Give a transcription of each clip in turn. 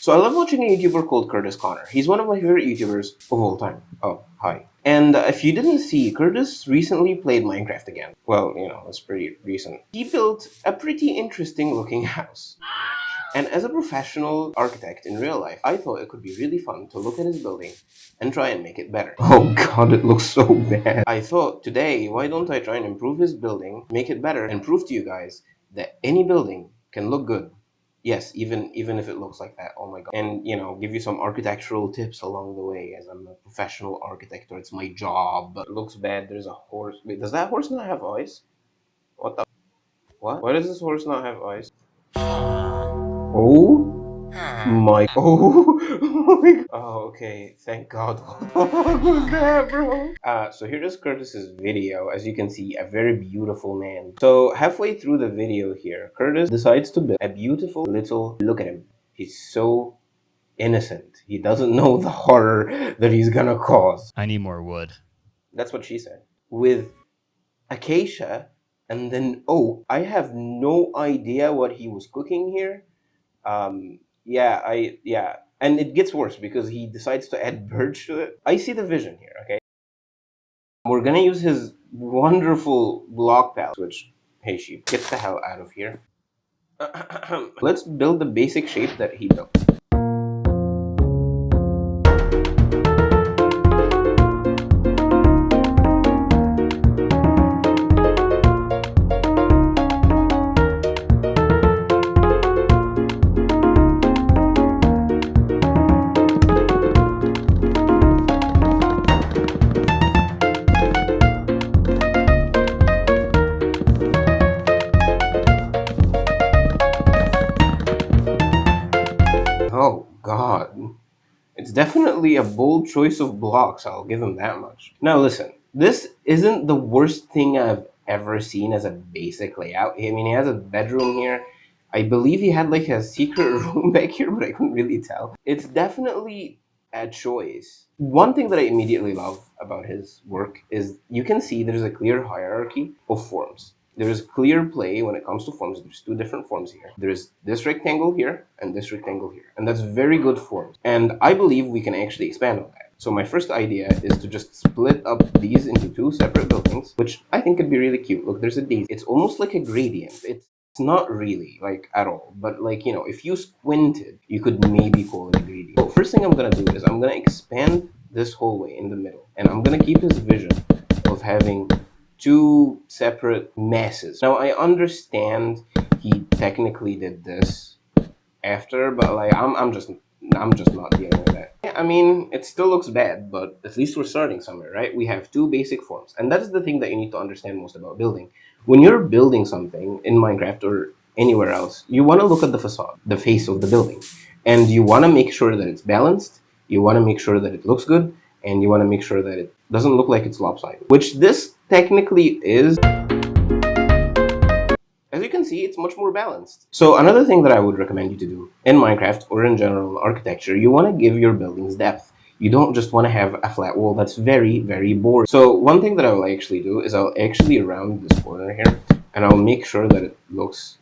So I love watching a YouTuber called Curtis Connor. He's one of my favorite YouTubers of all time. Oh, hi. And if you didn't see, Curtis recently played Minecraft again. Well, it's pretty recent. He built a pretty interesting looking house. And as a professional architect in real life, I thought it could be really fun to look at his building and try and make it better. Oh god, it looks so bad. I thought today, why don't I try and improve his building, make it better, and prove to you guys that any building can look good. Yes, even if it looks like that. Oh my god. And give you some architectural tips along the way, as I'm a professional architect, or it's my job. But it looks bad. There's a horse. Wait, does that horse not have eyes? What the what? Why does this horse not have eyes? Oh my oh, oh my god. Oh, okay, thank god. What was that, bro? So here is Curtis's video. As you can see, a very beautiful man. So halfway through the video here, Curtis decides to build a beautiful little, look at him. He's so innocent. He doesn't know the horror that he's gonna cause. I need more wood. That's what she said. With acacia and then oak. I have no idea what he was cooking here. Yeah, and it gets worse because he decides to add birch to it. I see the vision here. Okay, we're gonna use his wonderful block palette. Which, hey sheep, get the hell out of here. Let's build the basic shape that he built. Oh god. It's definitely a bold choice of blocks, I'll give him that much. Now listen, this isn't the worst thing I've ever seen as a basic layout. I mean, he has a bedroom here. I believe he had like a secret room back here, but I couldn't really tell. It's definitely a choice. One thing that I immediately love about his work is you can see there's a clear hierarchy of forms. There's clear play when it comes to forms. There's two different forms here. There's this rectangle here and this rectangle here. And that's very good forms. And I believe we can actually expand on that. So my first idea is to just split up these into two separate buildings, which I think could be really cute. Look, there's a daisy. It's almost like a gradient. It's not really, like, at all. But, like, if you squinted, you could maybe call it a gradient. So first thing I'm going to do is I'm going to expand this hallway in the middle. And I'm going to keep his vision of having two separate masses. Now I understand he technically did this after, but like I'm just not dealing with that. I mean, it still looks bad, but at least we're starting somewhere, right? We have two basic forms, and that's the thing that you need to understand most about building. When you're building something in Minecraft or anywhere else, you want to look at the facade, the face of the building, and you want to make sure that it's balanced. You want to make sure that it looks good, and you want to make sure that it doesn't look like it's lopsided, which this technically is. As you can see, it's much more balanced. So another thing that I would recommend you to do in Minecraft or in general architecture, you want to give your buildings depth. You don't just want to have a flat wall. That's very, very boring. So one thing that I will actually do is I'll actually round this corner here, and I'll make sure that it looks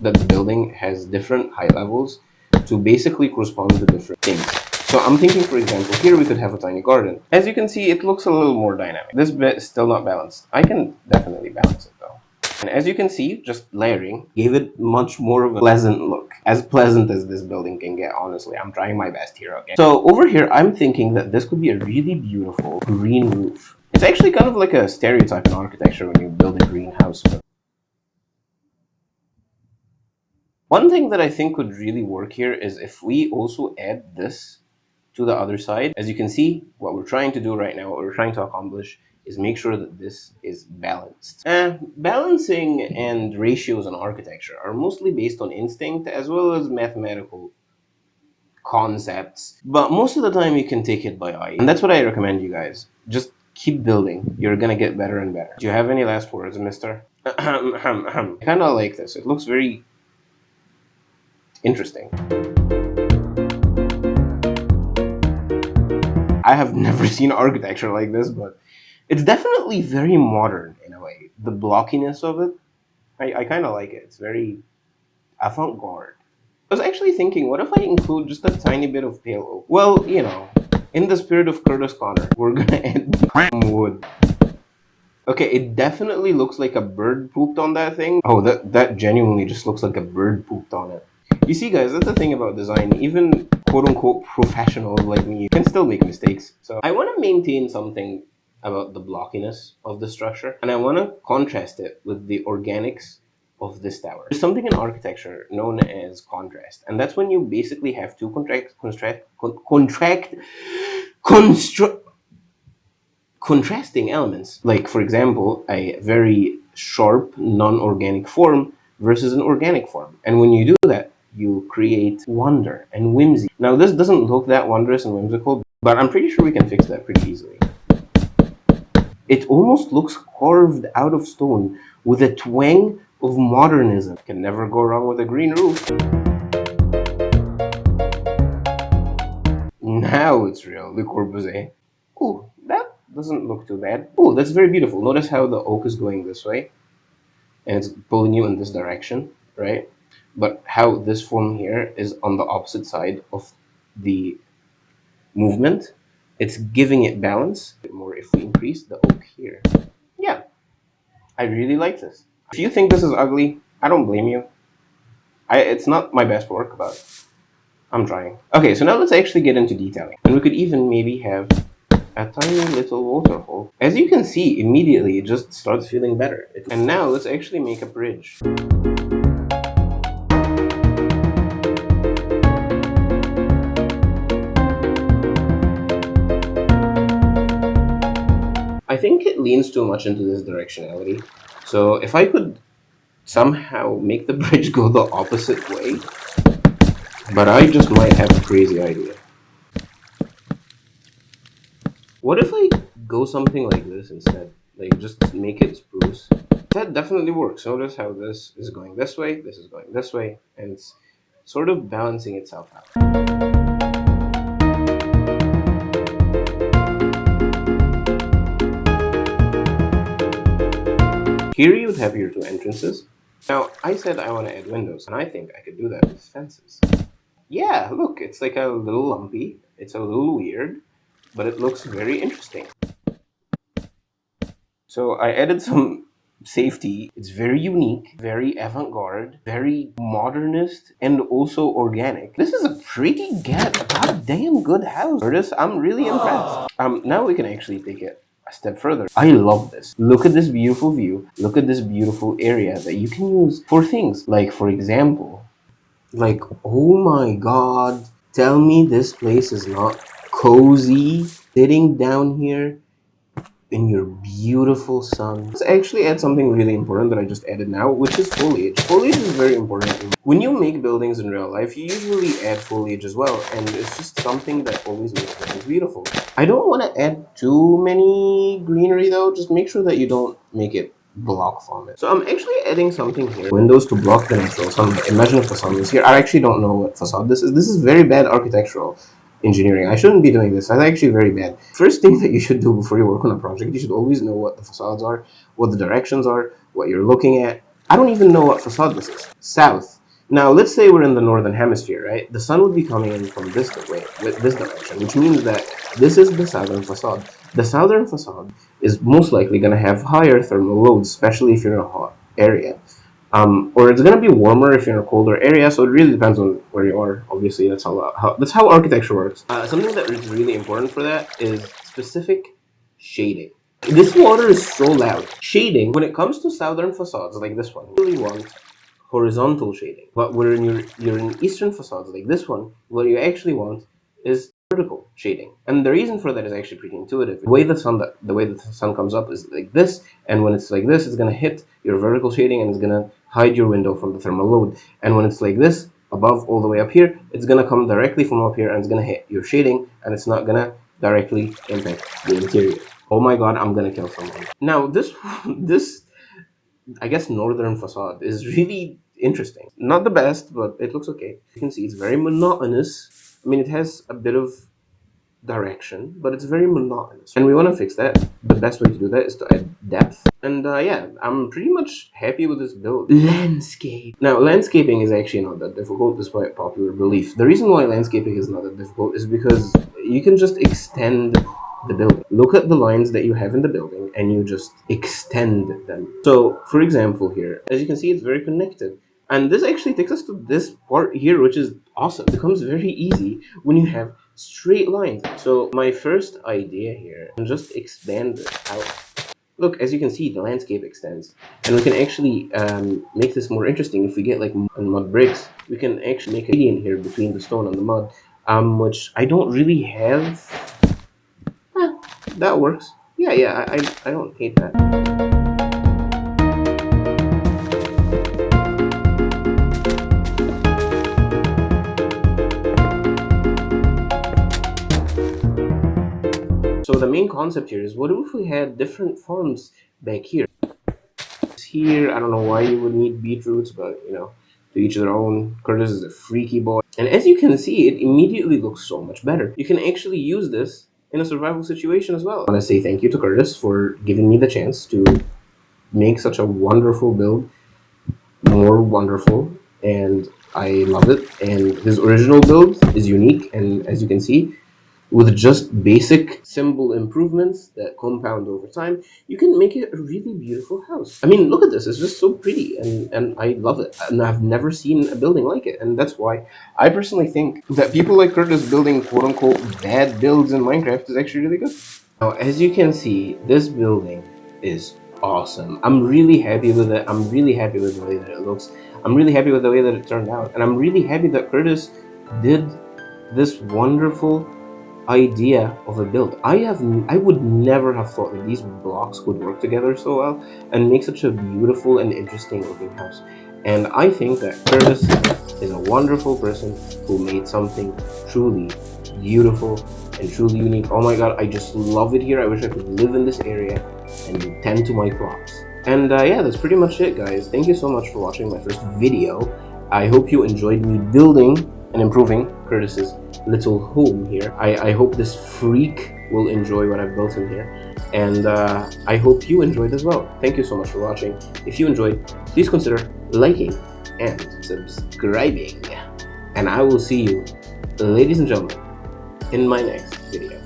that the building has different height levels to basically correspond to different things. So I'm thinking, for example, here we could have a tiny garden. As you can see, it looks a little more dynamic. This bit is still not balanced. I can definitely balance it though. And as you can see, just layering gave it much more of a pleasant look. As pleasant as this building can get, honestly. I'm trying my best here, okay? So over here, I'm thinking that this could be a really beautiful green roof. It's actually kind of like a stereotype in architecture when you build a greenhouse. One thing that I think would really work here is if we also add this to the other side. As you can see, what we're trying to do right now, what we're trying to accomplish, is make sure that this is balanced. Balancing and ratios in architecture are mostly based on instinct as well as mathematical concepts, but most of the time you can take it by eye. And that's what I recommend you guys. Just keep building. You're gonna get better and better. Do you have any last words, mister? I kind of like this. It looks very interesting. I have never seen architecture like this, but it's definitely very modern in a way. The blockiness of it, I kind of like it. It's very avant-garde. I was actually thinking, what if I include just a tiny bit of pale oak? Well, in the spirit of Curtis Connor, we're gonna add wood. Okay, it definitely looks like a bird pooped on that thing. Oh, that genuinely just looks like a bird pooped on it. You see, guys, that's the thing about design. Even quote unquote professionals like me can still make mistakes. So I want to maintain something about the blockiness of the structure, and I want to contrast it with the organics of this tower. There's something in architecture known as contrast, and that's when you basically have two construct contrasting elements, like for example, a very sharp non-organic form versus an organic form. And when you do that, you create wonder and whimsy. Now, this doesn't look that wondrous and whimsical, but I'm pretty sure we can fix that pretty easily. It almost looks carved out of stone with a twang of modernism. Can never go wrong with a green roof. Now it's real, Le Corbusier. Ooh, that doesn't look too bad. Ooh, that's very beautiful. Notice how the oak is going this way and it's pulling you in this direction, right? But how this form here is on the opposite side of the movement. It's giving it balance. A bit more if we increase the oak here. Yeah, I really like this. If you think this is ugly, I don't blame you. It's not my best work, but I'm trying. Okay, so now let's actually get into detailing. And we could even maybe have a tiny little waterfall. As you can see, immediately it just starts feeling better. And now let's actually make a bridge. I think it leans too much into this directionality. So if I could somehow make the bridge go the opposite way, but I just might have a crazy idea. What if I go something like this instead? Like just make it spruce. That definitely works. Notice how this is going this way, this is going this way, and it's sort of balancing itself out. Here you would have your two entrances. Now, I said I want to add windows, and I think I could do that with fences. Yeah, look, it's like a little lumpy, it's a little weird, but it looks very interesting. So I added some safety. It's very unique, very avant-garde, very modernist, and also organic. This is a pretty goddamn good house. Curtis, I'm really impressed. Now we can actually take it a step further. I love this. Look at this beautiful view. Look at this beautiful area that you can use for things like, for example, like, oh my god, tell me this place is not cozy. Sitting down here in your beautiful sun. Let's actually add something really important that I just added now, which is foliage. Foliage is very important. When you make buildings in real life, you usually add foliage as well, and it's just something that always makes buildings beautiful. I don't want to add too many greenery though, just make sure that you don't make it block from it. So I'm actually adding something here. Windows to block the natural sunlight. Imagine if the sun was here. I actually don't know what facade this is. This is very bad architectural engineering. I shouldn't be doing this. That's actually very bad. First thing that you should do before you work on a project, you should always know what the facades are, what the directions are, what you're looking at. I don't even know what facade this is. South. Now, let's say we're in the northern hemisphere, right? The sun would be coming in from this way, this direction, which means that this is the southern facade. The southern facade is most likely going to have higher thermal loads, especially if you're in a hot area. Or it's gonna be warmer if you're in a colder area. So it really depends on where you are. Obviously, that's how architecture works. Something that is really important for that is specific shading. This water is so loud. Shading, when it comes to southern facades like this one, you really want horizontal shading. But when you're in eastern facades like this one, what you actually want is vertical shading. And the reason for that is actually pretty intuitive. The way the sun comes up is like this, and when it's like this, it's gonna hit your vertical shading and it's gonna hide your window from the thermal load. And when it's like this, above all the way up here, it's gonna come directly from up here and it's gonna hit your shading, and it's not gonna directly impact the interior. Oh my god, I'm gonna kill someone. Now this I guess northern facade is really interesting. Not the best, but it looks okay. You can see it's very monotonous. I mean, it has a bit of direction, but it's very monotonous. And we want to fix that. The best way to do that is to add depth. And yeah, I'm pretty much happy with this build. Landscape. Now, landscaping is actually not that difficult, despite popular belief. The reason why landscaping is not that difficult is because you can just extend the building. Look at the lines that you have in the building and you just extend them. So, for example, here, as you can see, it's very connected. And this actually takes us to this part here, which is awesome. It becomes very easy when you have straight lines. So my first idea here, and just expand this out. Look, as you can see, the landscape extends. And we can actually make this more interesting if we get like mud bricks. We can actually make a gradient here between the stone and the mud, which I don't really have. That works. Yeah, I don't hate that. So the main concept here is, what if we had different farms back here? Here, I don't know why you would need beetroots, but to each their own. Kurtis is a freaky boy. And as you can see, it immediately looks so much better. You can actually use this in a survival situation as well. I want to say thank you to Kurtis for giving me the chance to make such a wonderful build more wonderful, and I love it. And his original build is unique, and as you can see, with just basic symbol improvements that compound over time, you can make it a really beautiful house. I mean, look at this. It's just so pretty, and I love it. And I've never seen a building like it. And that's why I personally think that people like Kurtis building quote-unquote bad builds in Minecraft is actually really good. Now, as you can see, this building is awesome. I'm really happy with it. I'm really happy with the way that it looks. I'm really happy with the way that it turned out. And I'm really happy that Kurtis did this wonderful idea of a build. I would never have thought that these blocks could work together so well and make such a beautiful and interesting looking house. And I think that Kurtis is a wonderful person who made something truly beautiful and truly unique. Oh my god, I just love it here. I wish I could live in this area and tend to my crops. And yeah, that's pretty much it, guys. Thank you so much for watching my first video. I hope you enjoyed me building and improving Kurtis's little home here. I hope this freak will enjoy what I've built in here, and I hope you enjoyed as well. Thank you so much for watching. If you enjoyed, please consider liking and subscribing, and I will see you, ladies and gentlemen, in my next video.